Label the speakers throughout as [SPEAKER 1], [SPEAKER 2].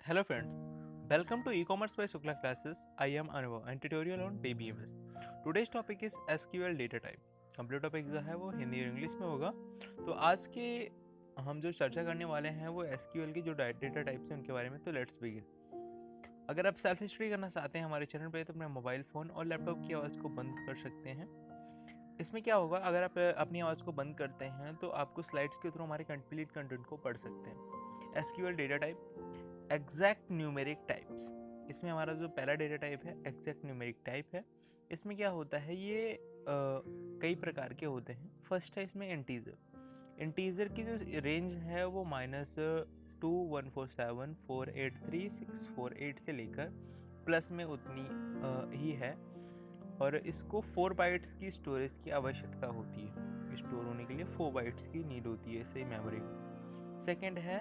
[SPEAKER 1] Hello friends, welcome to e-commerce by Sukla classes. I am Anubhav and tutorial on DBMS. Today's topic is SQL Data Type. Complete topic जो है वो हिंदी और English में होगा। तो आज के हम जो चर्चा करने वाले हैं वो SQL की जो डेटा टाइप्स हैं उनके बारे में। तो लेट्स बिगिन। अगर आप सेल्फ स्टडी करना चाहते हैं हमारे चैनल पे तो अपने मोबाइल फ़ोन और लैपटॉप की आवाज़ को बंद कर सकते हैं। इसमें क्या होगा, अगर आप अपनी आवाज़ को बंद करते हैं तो आपको स्लाइड्स के थ्रू हमारे कंप्लीट कंटेंट को पढ़ सकते हैं। SQL data type exact numeric types. इसमें हमारा जो पहला डेटा टाइप है एग्जैक्ट न्यूमेरिक टाइप है। इसमें क्या होता है, ये कई प्रकार के होते हैं। फर्स्ट है इसमें इंटीजर। इंटीजर की जो रेंज है वो -2 147 483 648 से लेकर प्लस में उतनी ही है, और इसको 4 बाइट्स की स्टोरेज की आवश्यकता होती है। स्टोर होने के लिए 4 बाइट्स की नीड होती है इसे मेमोरी में। सेकेंड है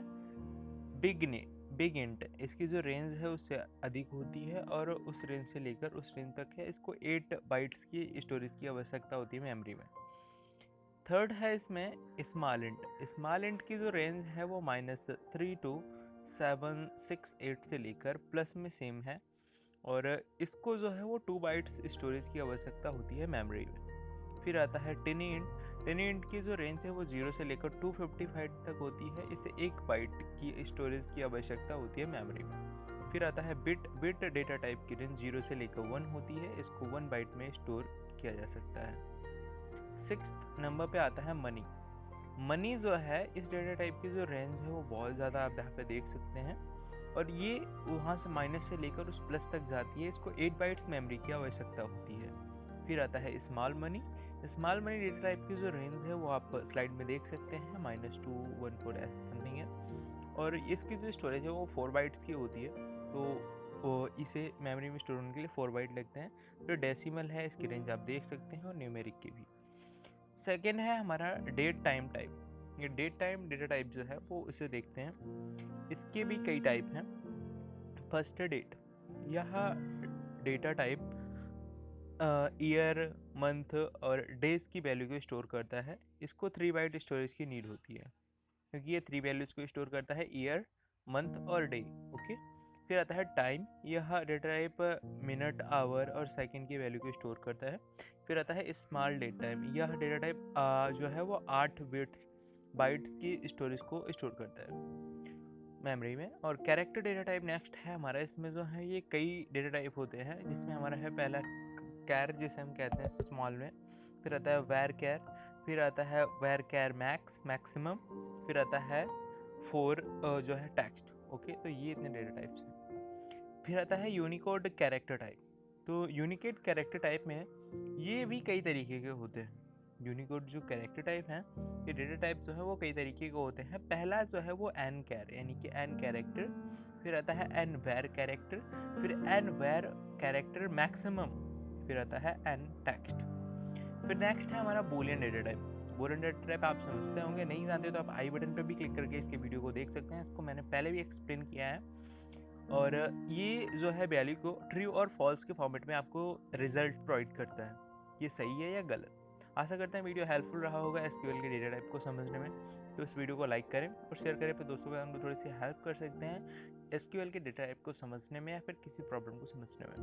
[SPEAKER 1] बिग इंट। इसकी जो रेंज है उससे अधिक होती है और उस रेंज से लेकर उस रेंज तक है। इसको 8 बाइट्स की स्टोरेज की आवश्यकता होती है मेमोरी में। थर्ड है इसमें स्मॉल इंट। स्मॉल इंट की जो रेंज है वो -3 to 768 से लेकर प्लस में सेम है, और इसको जो है वो 2 बाइट्स स्टोरेज की आवश्यकता होती है मेमोरी में। फिर आता है टिनी इंट। टिनी इंट की जो रेंज है वो 0 से लेकर 255 तक होती है। इसे 1 बाइट की स्टोरेज की आवश्यकता होती है मेमोरी में। फिर आता है बिट डेटा टाइप की रेंज 0 से लेकर 1 होती है। इसको 1 बाइट में स्टोर किया जा सकता है। 6th नंबर पे आता है मनी जो है इस डेटा टाइप की जो रेंज है वो बहुत ज़्यादा आप यहाँ पे देख सकते हैं, और ये वहाँ से माइनस से लेकर उस प्लस तक जाती है। इसको 8 बाइट्स मेमोरी की आवश्यकता होती है। फिर आता है स्मॉल मनी डेटा टाइप की जो रेंज है वो आप स्लाइड में देख सकते हैं, -214 ऐसा समथिंग है, और इसकी जो स्टोरेज है वो 4 बाइट्स की होती है। तो इसे मेमोरी में स्टोर होने के लिए 4 बाइट लगते हैं। फिर डेसिमल है, इसकी रेंज आप देख सकते हैं, और न्यूमेरिक की भी। सेकेंड है हमारा डेट टाइम टाइप। ये डेट टाइम डेटा टाइप जो है वो इसे देखते हैं। इसके भी कई टाइप हैं। फर्स्ट है डेट। यह डेटा टाइप ईयर, मंथ और डेज की वैल्यू को स्टोर करता है। इसको 3 बाइट स्टोरेज की नीड होती है, क्योंकि ये 3 वैल्यूज को स्टोर करता है, ईयर, मंथ और डे। ओके। फिर आता है टाइम। यह डेटा टाइप मिनट, आवर और सेकंड की वैल्यू को स्टोर करता है। फिर आता है स्मॉल डेट टाइम। यह डेटा टाइप जो है वो 8 बाइट्स की स्टोरेज को स्टोर करता है मेमोरी में। और कैरेक्टर डेटा टाइप नेक्स्ट है हमारा। इसमें जो है ये कई डेटा टाइप होते हैं, जिसमें हमारा है पहला कैर, जिसे हम कहते हैं स्मॉल में। फिर आता है वैर कैर। फिर आता है वैर कैर मैक्सिमम। फिर आता है 4 जो है टेक्स्ट। ओके, तो ये इतने डेटा टाइप्स हैं। फिर आता है यूनिकोड कैरेक्टर टाइप। तो यूनिकोड कैरेक्टर टाइप में ये भी कई तरीके के होते हैं। यूनिकोड जो कैरेक्टर टाइप हैं, ये डेटा टाइप जो है वो कई तरीके के होते हैं। पहला जो है वो एन कैर, यानी कि एन कैरेक्टर। फिर आता है एन वैर कैरेक्टर। फिर एन वैर कैरेक्टर मैक्सिमम। फिर आता है एन टेक्स्ट। फिर नेक्स्ट है हमारा Boolean data type. Boolean data type आप समझते होंगे, नहीं जानते तो आप आई बटन पर भी क्लिक करके इसके वीडियो को देख सकते हैं। इसको मैंने पहले भी एक्सप्लेन किया है। और ये जो है वैल्यू को ट्रू और फॉल्स के फॉर्मेट में आपको रिजल्ट प्रोवाइड करता है, ये सही है या गलत। आशा करते हैं वीडियो हेल्पफुल रहा होगा एसक्यूएल के डेटा टाइप को समझने में। तो इस वीडियो को लाइक करें और शेयर करें अपने दोस्तों को, हम थोड़ी सी हेल्प कर सकते हैं एसक्यूएल के डेटा टाइप को समझने में या फिर किसी प्रॉब्लम को समझने में।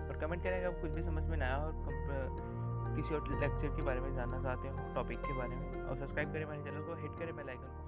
[SPEAKER 1] और कमेंट करें अगर कुछ भी समझ में ना आया और किसी और लेक्चर के बारे में जानना चाहते हो, टॉपिक के बारे में। और सब्सक्राइब करें मेरे चैनल को, हिट करें बेल आइकन को।